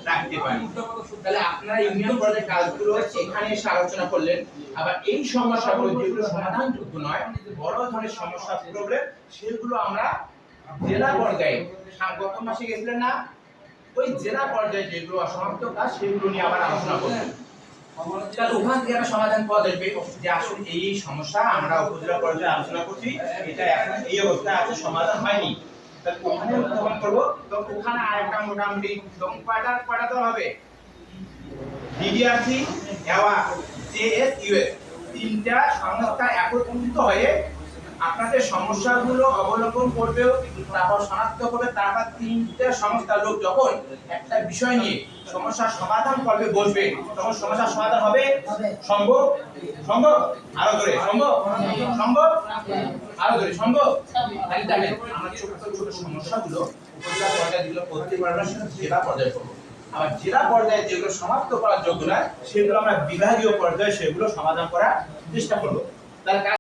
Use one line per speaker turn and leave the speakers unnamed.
রাখতে পারি। তাহলে আপনারা ইউনিয়ন পর্যায়ের কাজগুলো এখানে এসে আলোচনা করলেন। আবার এই সমস্যাগুলো যেগুলো সমাধানযোগ্য নয়, বড় ধরনের সমস্যা প্রবলেম, সেগুলো আমরা জেলা পর্যায়ে গত মাসে গেছিলেন না, ওই জেলা পর্যায়ে যেগুলো অসমাপ্ত কাজ সেগুলো নিয়ে আবার আলোচনা করবেন। তাহলে ওখান থেকে একটা সমাধান পাওয়া যাবে যে আসলে এই সমস্যা আমরা উপজেলা পর্যায়ে আলোচনা করছি, এটা এখন এই অবস্থায় আছে, সমাধান হয়নি। তাহলে ওখানে উত্থাপন করবো, তো ওখানে আরেকটা মোটামুটি কয়টা দেওয়া হবে, ডিডিআরসি, এওয়া, জেএসইউএস, তিনটা সংস্থা একত্রিত হয়ে আপনাদের সমস্যাগুলো অবলম্বন করবে, তারপর শনাক্ত করবে, তারপর তিনটা সংস্থার লোক যখন একটা বিষয় নিয়ে সমস্যার সমাধান করবে বসবে, তখন সমস্যার সমাধান হবে সম্ভব। সম্ভব আরো ধরে সম্ভব, সম্ভব আরো ধরে সম্ভব। তাহলে দেখেন আমরা ছোট ছোট সমস্যাগুলো উপজেলা পর্যায়ে যেগুলো করতে পারবো না সেটা জেলা পর্যায়ে করবো, আবার জেলা পর্যায়ে যেগুলো সমাপ্ত করার যোগ্য না সেগুলো আমরা বিভাগীয় পর্যায়ে সেগুলো সমাধান করার চেষ্টা করবো। তাহলে